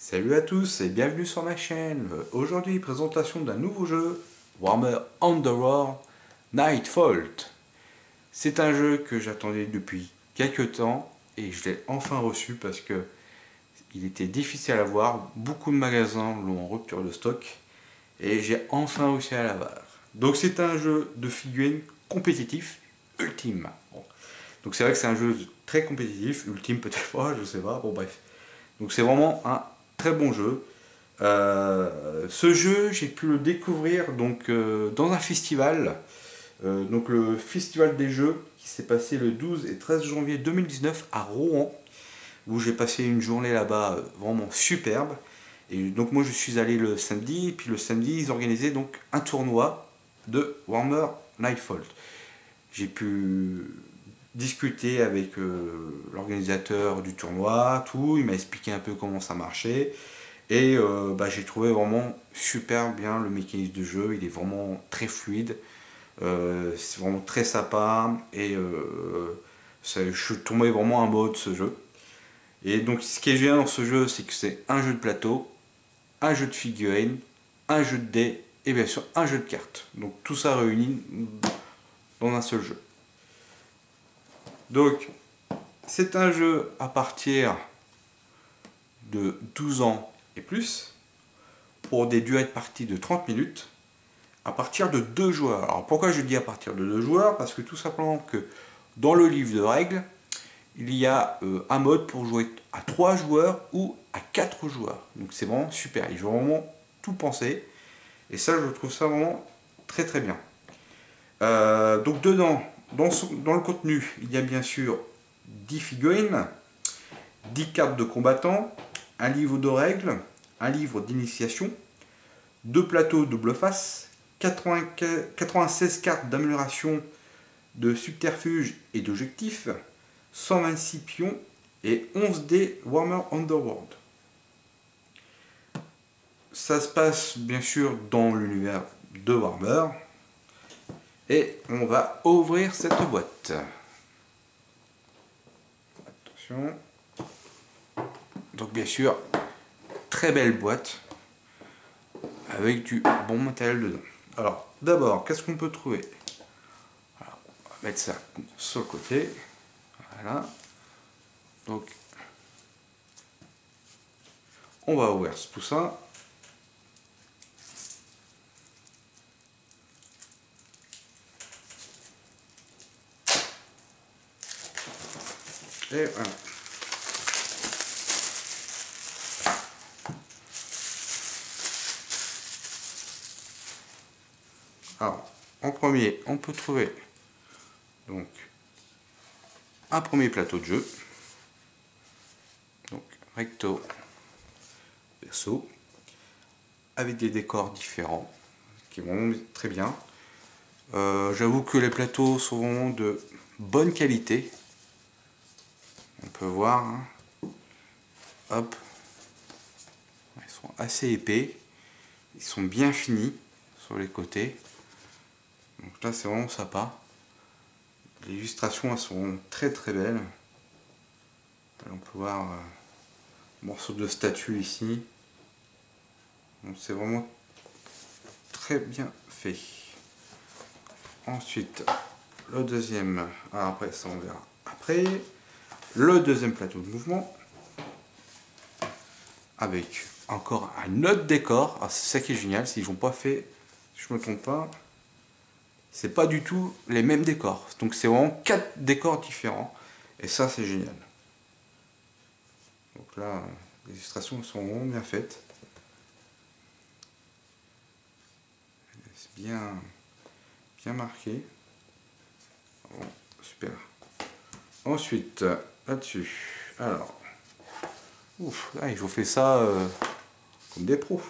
Salut à tous et bienvenue sur ma chaîne. Aujourd'hui, présentation d'un nouveau jeu, Warhammer Underworld Nightfall. C'est un jeu que j'attendais depuis quelques temps et je l'ai enfin reçu parce que il était difficile à avoir. Beaucoup de magasins l'ont en rupture de stock et j'ai enfin réussi à l'avoir. Donc c'est un jeu de figurines compétitif ultime. Bon. Donc c'est vrai que c'est un jeu très compétitif, ultime peut-être pas, je sais pas, bon bref. Donc c'est vraiment un très bon jeu. Ce jeu, j'ai pu le découvrir donc, dans un festival, donc le festival des jeux qui s'est passé le 12 et 13 janvier 2019 à Rouen, où j'ai passé une journée là-bas vraiment superbe. Et donc moi je suis allé le samedi, et puis le samedi ils organisaient donc un tournoi de Warhammer Nightfall. J'ai pu discuter avec l'organisateur du tournoi, tout, il m'a expliqué un peu comment ça marchait. Et j'ai trouvé vraiment super bien le mécanisme de jeu, il est vraiment très fluide, c'est vraiment très sympa et je suis tombé vraiment en mode ce jeu. Et donc ce qui est génial dans ce jeu, c'est que c'est un jeu de plateau, un jeu de figurines, un jeu de dés et bien sûr un jeu de cartes. Donc tout ça réuni dans un seul jeu. Donc c'est un jeu à partir de 12 ans et plus, pour des durées de partie de 30 minutes, à partir de 2 joueurs. Alors pourquoi je dis à partir de 2 joueurs? Parce que tout simplement que dans le livre de règles, il y a un mode pour jouer à 3 joueurs ou à 4 joueurs. Donc c'est vraiment super, ils ont vraiment tout pensé. Et ça, je trouve ça vraiment très très bien. Donc dedans, dans le contenu, il y a bien sûr 10 figurines, 10 cartes de combattants, un livre de règles, un livre d'initiation, 2 plateaux double face, 96 cartes d'amélioration de subterfuge et d'objectifs, 126 pions et 11 dés Warhammer Underworld. Ça se passe bien sûr dans l'univers de Warhammer. Et on va ouvrir cette boîte. Attention. Donc bien sûr, très belle boîte avec du bon matériel dedans. Alors d'abord, qu'est-ce qu'on peut trouver? Alors, on va mettre ça sur le côté. Voilà. Donc on va ouvrir tout ça. Et voilà. Alors, en premier, on peut trouver donc un premier plateau de jeu. Donc recto, verso, avec des décors différents, qui vont très bien. J'avoue que les plateaux sont vraiment de bonne qualité. On peut voir, hein. Hop, ils sont assez épais, ils sont bien finis sur les côtés. Donc là, c'est vraiment sympa. Les illustrations, elles sont très très belles. Là, on peut voir un morceau de statue ici. Donc c'est vraiment très bien fait. Ensuite, le deuxième, après ça on verra après, le deuxième plateau de mouvement, avec encore un autre décor. Ah, c'est ça qui est génial, s'ils n'ont pas fait, si je me trompe pas, c'est pas du tout les mêmes décors. Donc c'est vraiment 4 décors différents, et ça c'est génial. Donc là, les illustrations sont vraiment bien faites. C'est bien marqué. Bon, super. Ensuite, là-dessus, alors, ouf, là, ils ont fait ça comme des pros.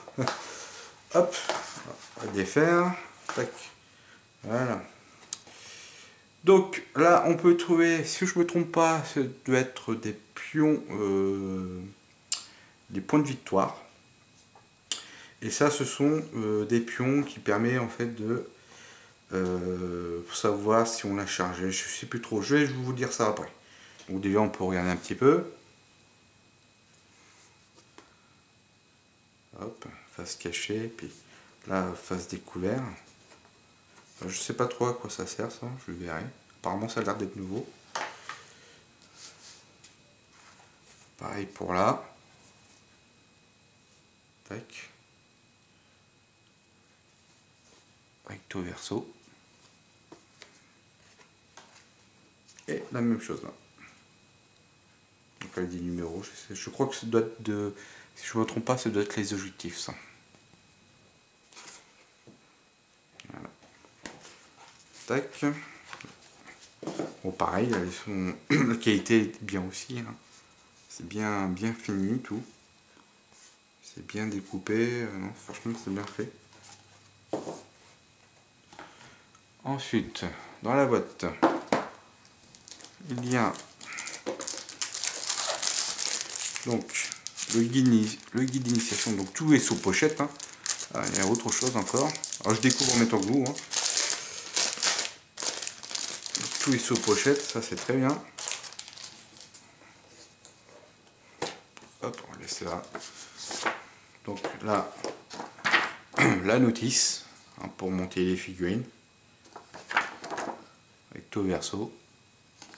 Hop, on va défaire. Tac. Voilà. Donc là, on peut trouver, si je ne me trompe pas, ça doit être des pions, des points de victoire. Et ça, ce sont des pions qui permettent en fait de savoir si on l'a chargé. Je ne sais plus trop, je vais vous dire ça après. Donc déjà, on peut regarder un petit peu. Hop, face cachée, puis là, face découvert. Je sais pas trop à quoi ça sert ça, je verrai. Apparemment ça a l'air d'être nouveau. Pareil pour là. Tac. Recto verso. Et la même chose là. Donc avec des numéros, je crois que ça doit être de... Si je ne me trompe pas, ça doit être les objectifs ça. Voilà. Tac. Bon pareil, la qualité est bien aussi. Hein. C'est bien fini tout. C'est bien découpé. Non, franchement c'est bien fait. Ensuite, dans la boîte, il y a donc le guide d'initiation. Donc tout est sous pochette. Hein. Ah, il y a autre chose encore. Alors je découvre en même temps que vous. Hein. Tout est sous pochette, ça c'est très bien. Hop, on va laisser là. Donc là, la notice hein, pour monter les figurines. Recto verso.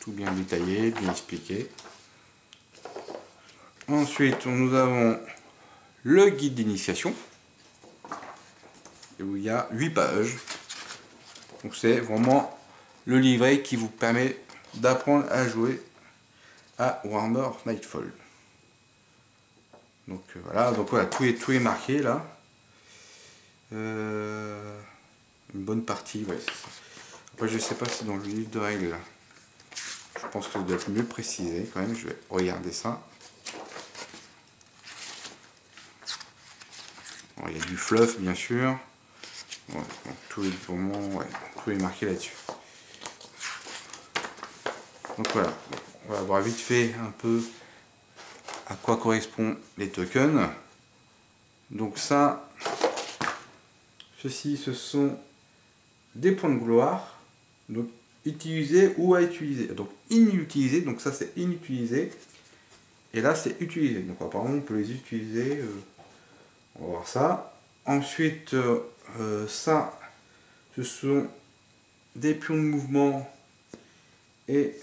Tout bien détaillé, bien expliqué. Ensuite, nous avons le guide d'initiation. Où il y a 8 pages. Donc c'est vraiment le livret qui vous permet d'apprendre à jouer à Warhammer Nightfall. Donc voilà, tout est marqué là. Une bonne partie, ouais, c'est ça. Après je sais pas si dans le livre de règles, je pense que ça doit être mieux précisé quand même, je vais regarder ça. Bon, il y a du fluff bien sûr. Ouais, donc tout est marqué là-dessus. Donc voilà, on va voir vite fait un peu à quoi correspondent les tokens. Donc ça, ceci, ce sont des points de gloire, donc utilisés ou à utiliser. Donc inutilisés, donc ça c'est inutilisé, et là c'est utilisé. Donc apparemment on peut les utiliser. On va voir ça. Ensuite, ça, ce sont des pions de mouvement et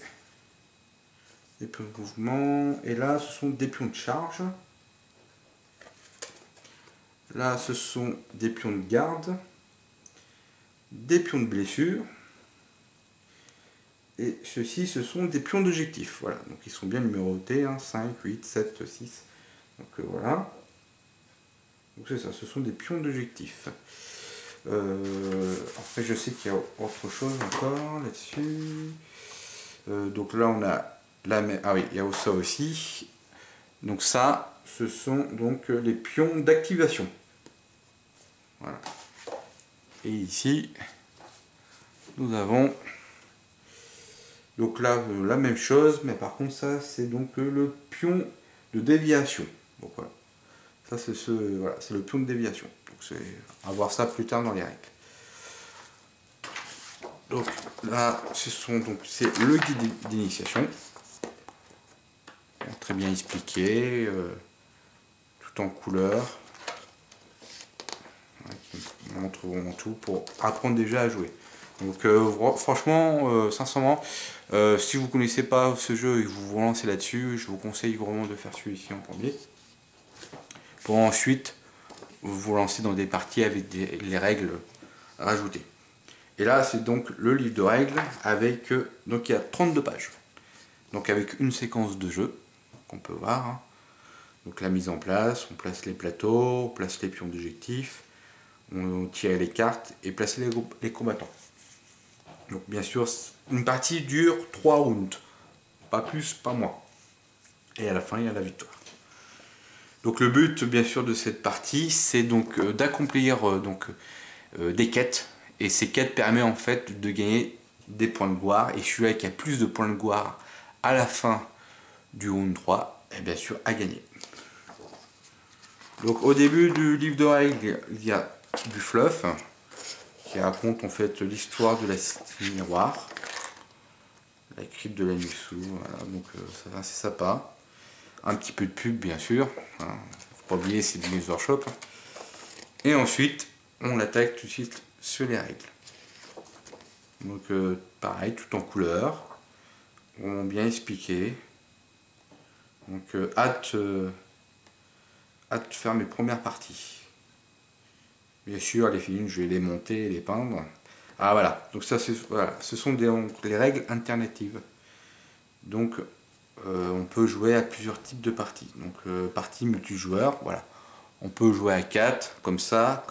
des pions de mouvement. Et là, ce sont des pions de charge. Là, ce sont des pions de garde, des pions de blessure. Et ceux-ci, ce sont des pions d'objectif. Voilà, donc ils sont bien numérotés, hein, 5, 8, 7, 6. Donc voilà. Donc c'est ça, ce sont des pions d'objectif. Après, je sais qu'il y a autre chose encore là-dessus. Donc là, on a la même. Ah oui, il y a ça aussi. Donc ça, ce sont donc les pions d'activation. Voilà. Et ici, nous avons donc là la même chose, mais par contre ça, c'est donc le pion de déviation. Donc voilà. Ça c'est voilà, c'est le pion de déviation. Donc c'est à voir ça plus tard dans les règles. Donc là, c'est le guide d'initiation, très bien expliqué, tout en couleur, qui montre vraiment tout pour apprendre déjà à jouer. Donc franchement, sincèrement, si vous ne connaissez pas ce jeu et que vous vous lancez là-dessus, je vous conseille vraiment de faire celui-ci en premier. Pour ensuite vous lancer dans des parties avec les règles rajoutées. Et là, c'est donc le livre de règles avec, donc il y a 32 pages. Donc avec une séquence de jeu qu'on peut voir. Hein. Donc la mise en place, on place les plateaux, on place les pions d'objectif, on tire les cartes et placer les combattants. Donc bien sûr, une partie dure 3 rounds, pas plus, pas moins. Et à la fin, il y a la victoire. Donc le but, bien sûr, de cette partie, c'est donc d'accomplir des quêtes. Et ces quêtes permettent en fait de gagner des points de gloire. Et celui qui a plus de points de gloire à la fin du round 3, est bien sûr à gagner. Donc au début du livre de règles, il y a du fluff qui raconte en fait l'histoire de la cité miroir, la crypte de la Nixou, voilà, donc ça c'est sympa. Un petit peu de pub bien sûr, hein, Faut pas oublier, c'est du Games Workshop. Et ensuite, on attaque tout de suite sur les règles. Donc pareil, tout en couleur, vraiment bien expliqué. Donc hâte de faire mes premières parties. Bien sûr, les figurines, je vais les monter et les peindre. Ah voilà, donc ça, voilà, ce sont les règles alternatives. Donc on peut jouer à plusieurs types de parties. Donc partie multijoueur, voilà. On peut jouer à 4, comme ça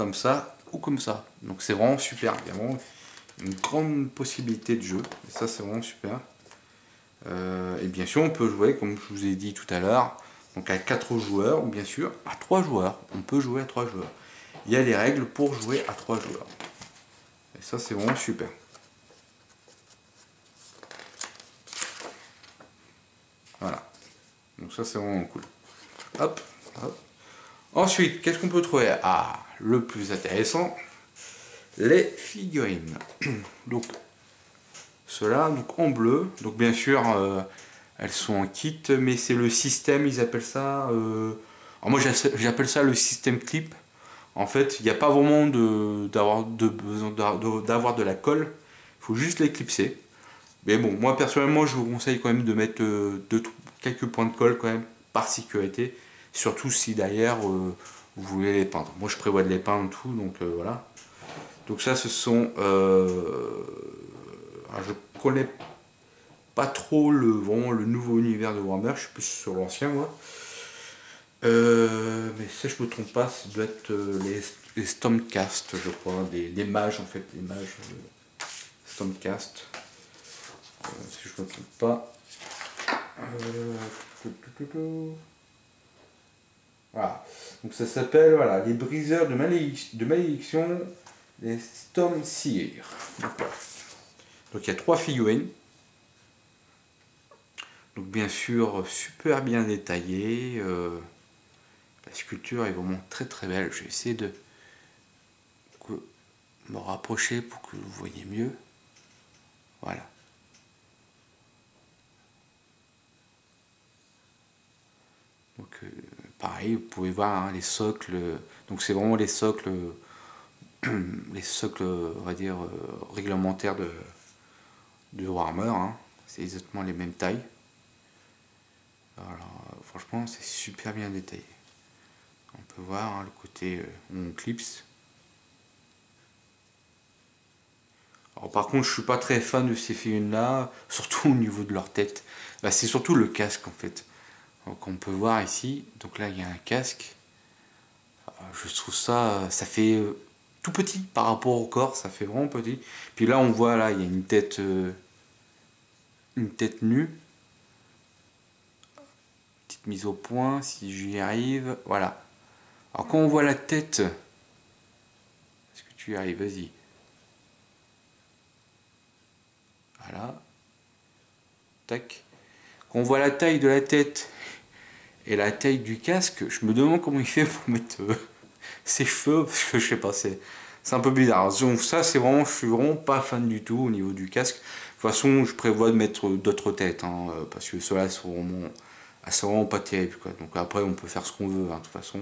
ou comme ça. Donc c'est vraiment super, il y a vraiment une grande possibilité de jeu. Et ça c'est vraiment super. Et bien sûr on peut jouer, comme je vous ai dit tout à l'heure, donc à 4 joueurs ou bien sûr à 3 joueurs. On peut jouer à 3 joueurs. Il y a les règles pour jouer à 3 joueurs. Et ça c'est vraiment super. Voilà. Donc ça c'est vraiment cool. Hop, hop. Ensuite, qu'est-ce qu'on peut trouver? Ah, le plus intéressant, les figurines. Donc, ceux-là, donc en bleu. Donc bien sûr, elles sont en kit, mais c'est le système, ils appellent ça... alors moi j'appelle ça le système clip. En fait, il n'y a pas vraiment besoin d'avoir de la colle. Il faut juste les clipser. Mais bon, moi personnellement, je vous conseille quand même de mettre quelques points de colle quand même, par sécurité. Surtout si derrière vous voulez les peindre. Moi je prévois de les peindre tout, donc voilà. Donc ça ce sont... je connais pas trop vraiment le nouveau univers de Warhammer, je suis plus sur l'ancien moi. Mais si je me trompe pas, ça doit être les Stormcast, je crois, les mages en fait, les mages Stormcast. Si je me trompe pas. Voilà. Donc ça s'appelle voilà, les briseurs de malédiction, les Stormseer. Donc il y a 3 figurines. Donc bien sûr super bien détaillé. La sculpture est vraiment très très belle. Je vais essayer de me rapprocher pour que vous voyez mieux. Voilà. Donc pareil, vous pouvez voir hein, les socles. Donc c'est vraiment les socles, on va dire réglementaires de Warhammer. Hein. C'est exactement les mêmes tailles. Alors, franchement, c'est super bien détaillé. On peut voir hein, le côté où on clipse. Alors, par contre, je suis pas très fan de ces figurines là, surtout au niveau de leur tête. Bah, c'est surtout le casque en fait. Donc, on peut voir ici. Donc là, il y a un casque. Je trouve ça, ça fait tout petit par rapport au corps. Ça fait vraiment petit. Puis là, on voit là, il y a une tête nue. Petite mise au point, si j'y arrive. Voilà. Alors quand on voit la tête, est-ce que tu y arrives? Vas-y. Voilà. Tac. Quand on voit la taille de la tête et la taille du casque, je me demande comment il fait pour mettre ses cheveux, parce que je sais pas, c'est un peu bizarre. Donc ça, c'est vraiment, je suis vraiment pas fan du tout au niveau du casque. De toute façon, je prévois de mettre d'autres têtes, hein, parce que ceux-là sont vraiment pas terribles, quoi. Donc après, on peut faire ce qu'on veut, hein, de toute façon.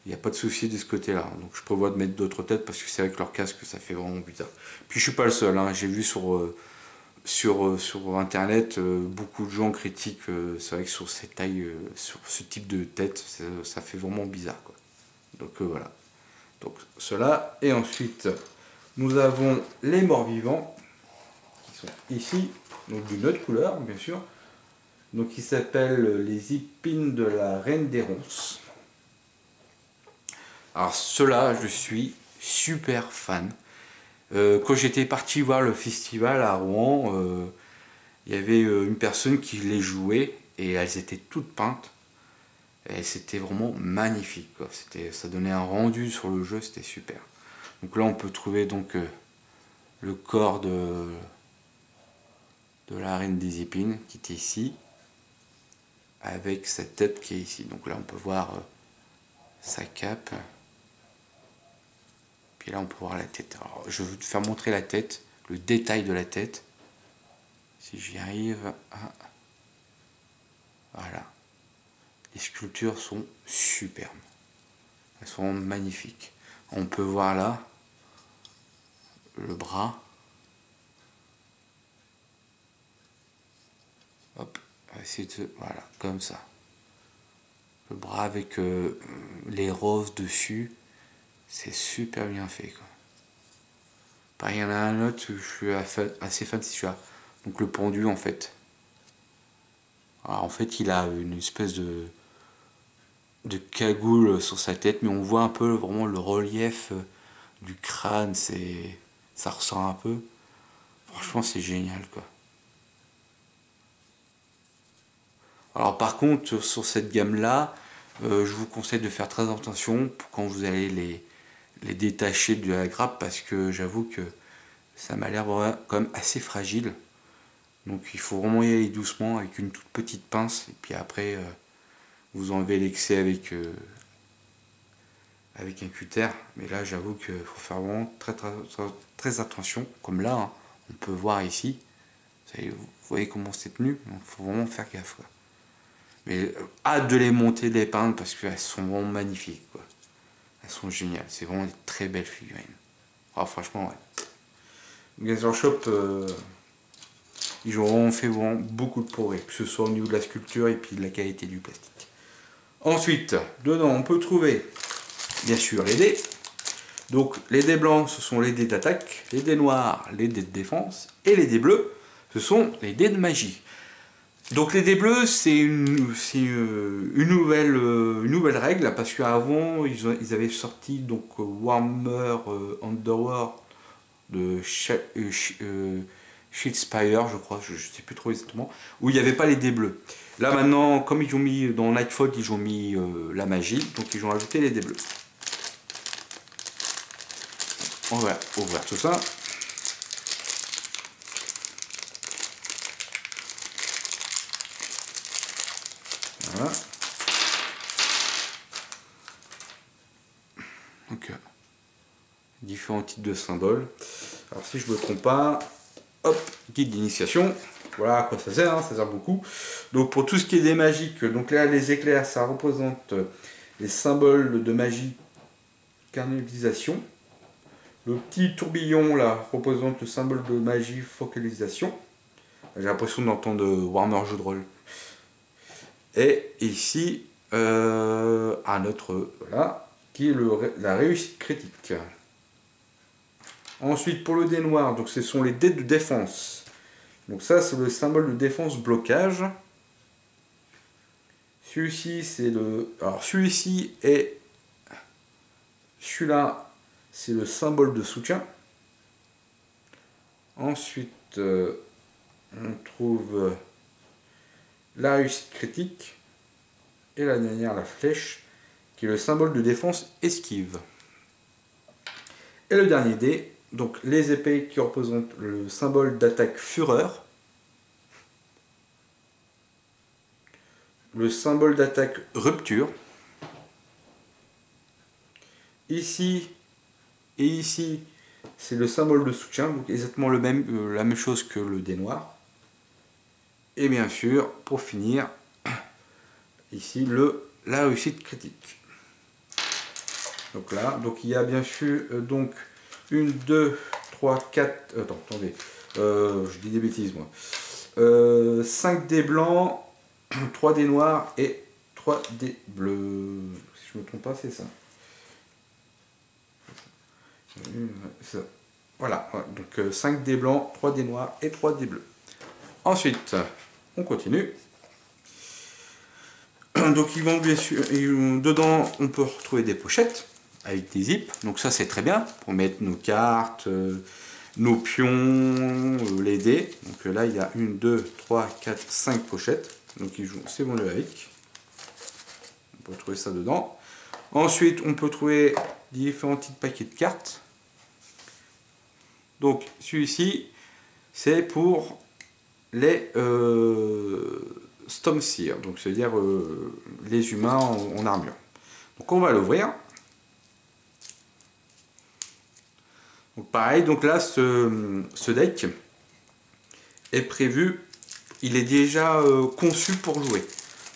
Il n'y a pas de souci de ce côté-là. Donc je prévois de mettre d'autres têtes parce que c'est avec leur casque que ça fait vraiment bizarre. Puis je suis pas le seul. Hein. J'ai vu sur internet beaucoup de gens critiquent. C'est vrai que sur ces tailles, sur ce type de tête, ça fait vraiment bizarre. Quoi. Donc voilà. Donc cela. Et ensuite, nous avons les morts-vivants qui sont ici. Donc d'une autre couleur, bien sûr. Donc ils s'appellent les épines de la Reine des Ronces. Alors ceux-là, je suis super fan. Quand j'étais parti voir le festival à Rouen, il y avait une personne qui les jouait et elles étaient toutes peintes. Et c'était vraiment magnifique. Quoi. Ça donnait un rendu sur le jeu, c'était super. Donc là, on peut trouver donc le corps de la Reine des Épines qui était ici, avec sa tête qui est ici. Donc là, on peut voir sa cape. Et là on peut voir la tête. Alors, je vais vous faire montrer la tête, le détail de la tête. Si j'y arrive. Ah. Voilà. Les sculptures sont superbes. Elles sont magnifiques. On peut voir là le bras. Hop, on va essayer de... Voilà, comme ça. Le bras avec les roses dessus. C'est super bien fait, quoi. Pareil, il y en a un autre, je suis assez fan de celui-là. Donc le pendu, en fait. Alors, en fait, il a une espèce de cagoule sur sa tête, mais on voit un peu vraiment le relief du crâne. Ça ressort un peu. Franchement, c'est génial, quoi. Alors par contre, sur cette gamme-là, je vous conseille de faire très attention quand vous allez les détacher de la grappe, parce que j'avoue que ça m'a l'air quand même assez fragile. Donc il faut vraiment y aller doucement avec une toute petite pince, et puis après vous enlevez l'excès avec un cutter. Mais là j'avoue qu'il faut faire vraiment très attention, comme là, hein, on peut voir ici, vous voyez comment c'est tenu, donc il faut vraiment faire gaffe, quoi. Mais hâte de les monter, de les peindre, parce qu'elles sont vraiment magnifiques, quoi. Elles sont géniales, c'est vraiment des très belles figurines. Alors, franchement, ouais. Gazer Shop, ils ont vraiment fait vraiment beaucoup de progrès, que ce soit au niveau de la sculpture et puis de la qualité du plastique. Ensuite, dedans, on peut trouver, bien sûr, les dés. Donc, les dés blancs, ce sont les dés d'attaque, les dés noirs, les dés de défense, et les dés bleus, ce sont les dés de magie. Donc les dés bleus, c'est une nouvelle règle, parce qu'avant ils avaient sorti donc Warhammer Underworld de Shieldspire, je crois, je ne sais plus trop exactement, où il n'y avait pas les dés bleus. Là maintenant, comme ils ont mis dans Nightfall, ils ont mis la magie, donc ils ont ajouté les dés bleus. On va ouvrir tout ça. Voilà. Donc, différents types de symboles. Alors si je me trompe pas, hop, guide d'initiation. Voilà à quoi ça sert, hein, ça sert beaucoup. Donc pour tout ce qui est des magiques, donc là les éclairs, ça représente les symboles de magie, canalisation. Le petit tourbillon là représente le symbole de magie, focalisation. J'ai l'impression d'entendre Warhammer jeu de rôle. Et ici, un autre, voilà, qui est la réussite critique. Ensuite, pour le dé noir, donc ce sont les dés de défense. Donc ça, c'est le symbole de défense blocage. Celui-ci, c'est le... Alors celui-ci est... Celui-là, c'est le symbole de soutien. Ensuite, on trouve la réussite critique. Et la dernière, la flèche, qui est le symbole de défense esquive. Et le dernier dé, donc les épées qui représentent le symbole d'attaque fureur. Le symbole d'attaque rupture. Ici et ici, c'est le symbole de soutien, donc exactement la même chose que le dé noir. Et bien sûr, pour finir, ici la réussite critique. Donc là, donc il y a bien sûr donc 1, 2, 3, 4. Attends, attendez, je dis des bêtises moi. 5 dés blancs, 3 dés noirs et 3 dés bleus. Si je ne me trompe pas, c'est ça. Voilà, donc 5 dés blancs, 3 dés noirs et 3 dés bleus. Ensuite, on continue. Donc ils vont bien sûr, dedans on peut retrouver des pochettes avec des zips, donc ça c'est très bien pour mettre nos cartes, nos pions, les dés. Donc là il y a 1, 2, 3, 4, 5 pochettes, donc c'est bon avec. On peut trouver ça dedans. Ensuite on peut trouver différents types de paquets de cartes. Donc celui-ci c'est pour les Stormseer, donc c'est-à-dire les humains en armure. Donc on va l'ouvrir. Donc pareil, donc là ce deck est prévu, il est déjà conçu pour jouer.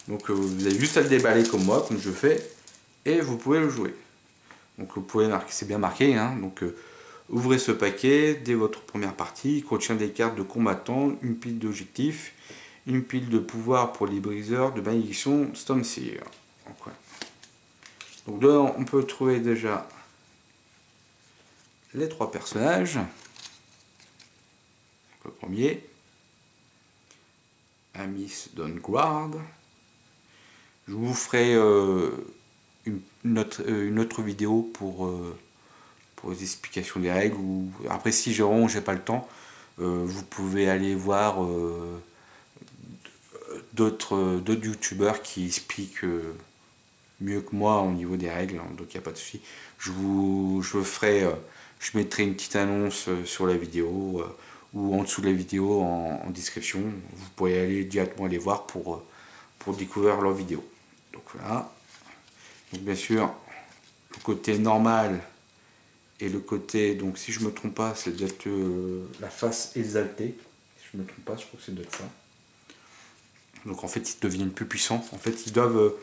Donc vous avez juste à le déballer comme moi, comme je fais, et vous pouvez le jouer. Donc vous pouvez marquer, c'est bien marqué, hein, donc ouvrez ce paquet dès votre première partie. Il contient des cartes de combattants, une pile d'objectifs, une pile de pouvoir pour les briseurs, de malédiction, Stormseer. Donc, voilà. Donc là, on peut trouver déjà les 3 personnages. Le premier, Amis Dawnguard. Je vous ferai une autre vidéo pour les explications des règles. Ou après, si j'ai pas le temps, vous pouvez aller voir d'autres youtubeurs qui expliquent mieux que moi au niveau des règles, donc il n'y a pas de souci. Je mettrai une petite annonce sur la vidéo ou en dessous de la vidéo en description. Vous pouvez aller directement les voir pour découvrir leurs vidéos. Donc voilà. Donc bien sûr, le côté normal et le côté, donc si je me trompe pas, c'est d'être la face exaltée. Si je me trompe pas, je crois que c'est d'être ça. Donc en fait, ils deviennent plus puissants. En fait, ils doivent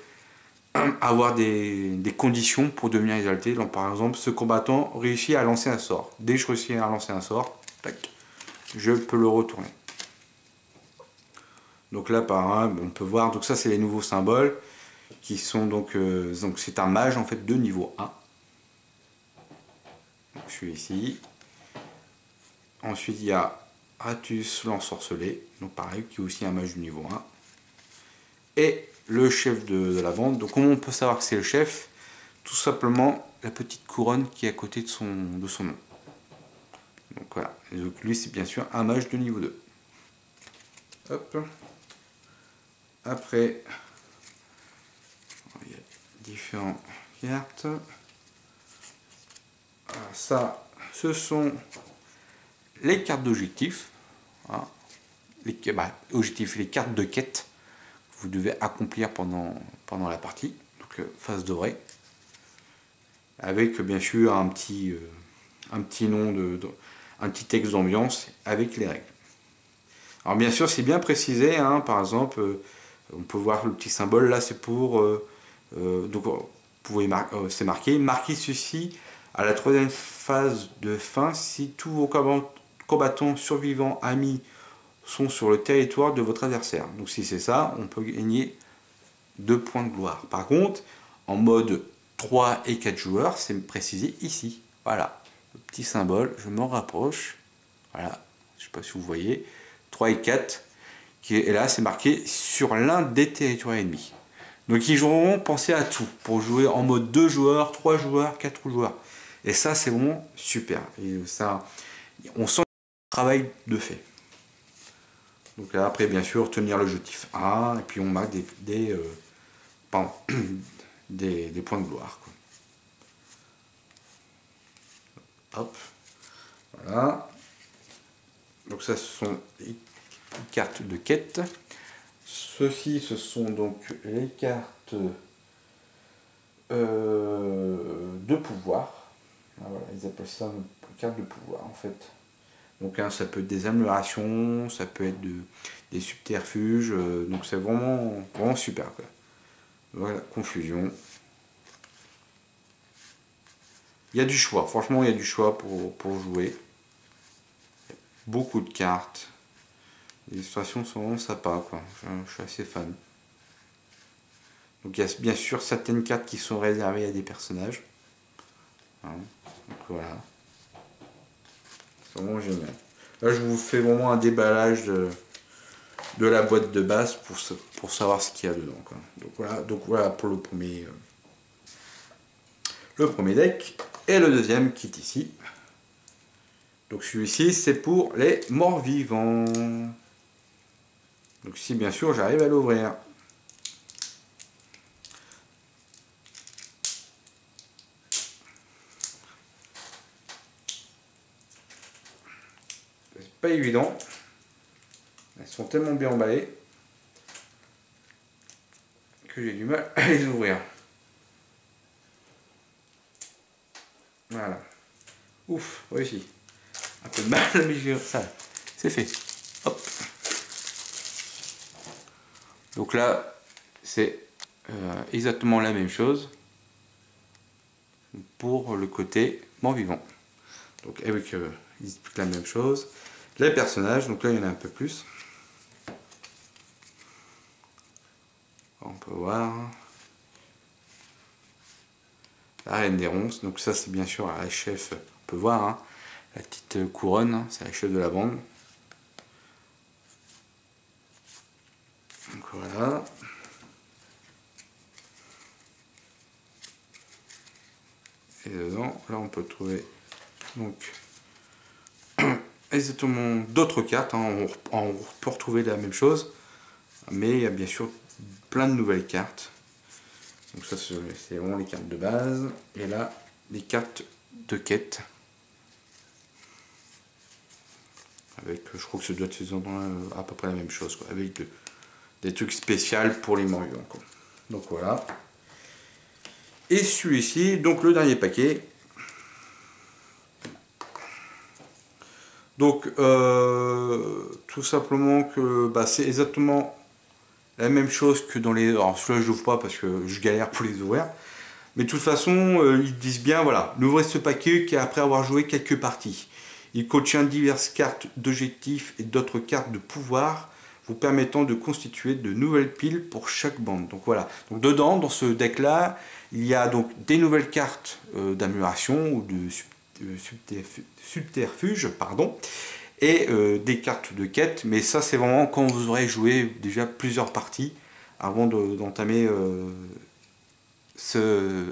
avoir des conditions pour devenir exaltés. Donc par exemple, ce combattant réussit à lancer un sort. Dès que je réussis à lancer un sort, tac, je peux le retourner. Donc là, on peut voir, donc ça c'est les nouveaux symboles qui sont donc c'est un mage en fait de niveau 1. Donc, je suis ici. Ensuite, il y a Ratus l'ensorcelé, donc pareil, qui est aussi un mage de niveau 1. Et le chef de la bande. Donc comment on peut savoir que c'est le chef? Tout simplement la petite couronne qui est à côté de son nom. Donc voilà, et donc lui c'est bien sûr un mage de niveau 2. Hop. Après, il y a différentes cartes. Alors ça, ce sont les cartes d'objectifs. Hein. Objectifs, les cartes de quête que vous devez accomplir pendant la partie. Donc face dorée. Avec bien sûr un petit nom un petit texte d'ambiance avec les règles. Alors bien sûr c'est bien précisé, hein, par exemple on peut voir le petit symbole là, c'est pour donc c'est marquer ceci à la 3e phase de fin si tous vos combattants survivants amis sont sur le territoire de votre adversaire. Donc si c'est ça, on peut gagner 2 points de gloire. Par contre, en mode 3 et 4 joueurs, c'est précisé ici. Voilà, le petit symbole, je m'en rapproche. Voilà, je ne sais pas si vous voyez. 3 et 4, et là c'est marqué sur l'un des territoires ennemis. Donc ils auront pensé à tout, pour jouer en mode 2 joueurs, 3 joueurs, 4 joueurs. Et ça c'est vraiment super. Et ça, on sent le travail de fait. Donc là, après bien sûr, tenir l'objectif A, et puis on marque des points de gloire. Quoi. Hop, voilà. Donc ça, ce sont les cartes de quête. Ceci, ce sont donc les cartes de pouvoir. Ah, voilà, ils appellent ça cartes de pouvoir en fait. Donc hein, ça peut être des améliorations, ça peut être des subterfuges. Donc c'est vraiment super. Quoi. Voilà, confusion. Il y a du choix, franchement il y a du choix pour jouer. Beaucoup de cartes. Les illustrations sont vraiment sympas, quoi. Je suis assez fan. Donc il y a bien sûr certaines cartes qui sont réservées à des personnages. Hein. Donc voilà. C'est vraiment génial. Là je vous fais vraiment un déballage de la boîte de base pour savoir ce qu'il y a dedans. Quoi. Donc voilà pour le premier deck. Et le deuxième qui est ici. Donc celui-ci c'est pour les morts vivants. Donc si bien sûr j'arrive à l'ouvrir. C'est pas évident. Elles sont tellement bien emballées que j'ai du mal à les ouvrir. Voilà. Ouf, réussi. Un peu de mal, mais ça, c'est fait. Hop. Donc là, c'est exactement la même chose pour le côté mort-vivant. Donc avec ils expliquent la même chose. Les personnages, donc là il y en a un peu plus. On peut voir la reine des ronces, donc ça c'est bien sûr la chef, on peut voir hein, la petite couronne, hein, c'est la chef de la bande. Donc voilà. Et dedans, là on peut trouver donc exactement d'autres cartes, hein, on peut retrouver la même chose, mais il y a bien sûr plein de nouvelles cartes. Donc ça c'est vraiment les cartes de base, et là les cartes de quête. Avec, je crois que ça doit être à peu près la même chose, quoi, avec des trucs spéciaux pour les morts-vivants. Donc voilà. Et celui-ci, donc le dernier paquet. Donc tout simplement que bah, c'est exactement la même chose que dans les... Alors celui-là je l'ouvre pas parce que je galère pour les ouvrir. Mais de toute façon, ils disent bien, voilà, n'ouvrez ce paquet qu'après avoir joué quelques parties. Il contient diverses cartes d'objectifs et d'autres cartes de pouvoir, vous permettant de constituer de nouvelles piles pour chaque bande. Donc voilà. Donc dedans, dans ce deck-là, il y a donc des nouvelles cartes d'amélioration ou de subterfuge, pardon, et des cartes de quête. Mais ça, c'est vraiment quand vous aurez joué déjà plusieurs parties avant d'entamer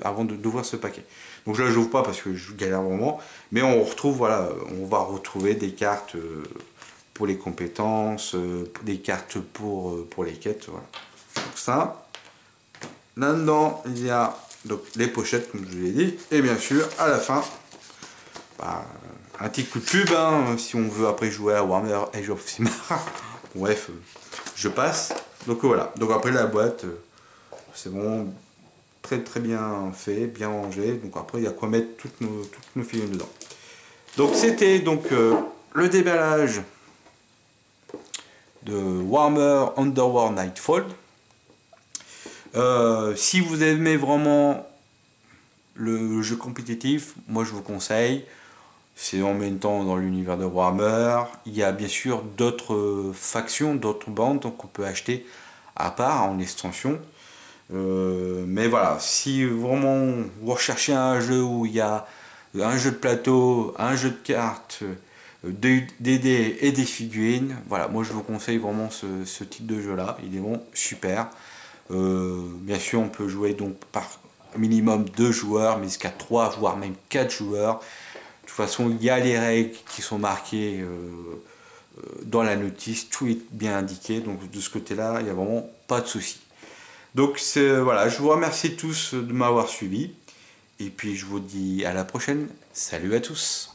avant d'ouvrir ce paquet. Donc là je l'ouvre pas parce que je galère vraiment, mais on retrouve, voilà, on va retrouver des cartes pour les compétences, des cartes pour les quêtes, voilà. Donc ça, là-dedans il y a donc les pochettes comme je vous l'ai dit, et bien sûr à la fin, bah, un petit coup de pub, hein, si on veut après jouer à Warhammer Age of Sigmar. Bref, je passe. Donc voilà, donc après la boîte, c'est bon. Très bien fait, bien rangé. Donc après il y a quoi mettre toutes nos figurines dedans. Donc c'était donc le déballage de Warhammer Underworld Nightfall. Si vous aimez vraiment le jeu compétitif, moi je vous conseille. C'est en même temps dans l'univers de Warhammer. Il y a bien sûr d'autres factions, d'autres bandes qu'on peut acheter à part en extension. Mais voilà, si vraiment vous recherchez un jeu où il y a un jeu de plateau, un jeu de cartes, des dés et des figurines, voilà, moi je vous conseille vraiment ce type de jeu là, il est bon, super. Bien sûr on peut jouer donc par minimum 2 joueurs, mais jusqu'à 3 voire même 4 joueurs. De toute façon il y a les règles qui sont marquées dans la notice, tout est bien indiqué, donc de ce côté là il n'y a vraiment pas de souci. Donc voilà, je vous remercie tous de m'avoir suivi. Et puis je vous dis à la prochaine. Salut à tous.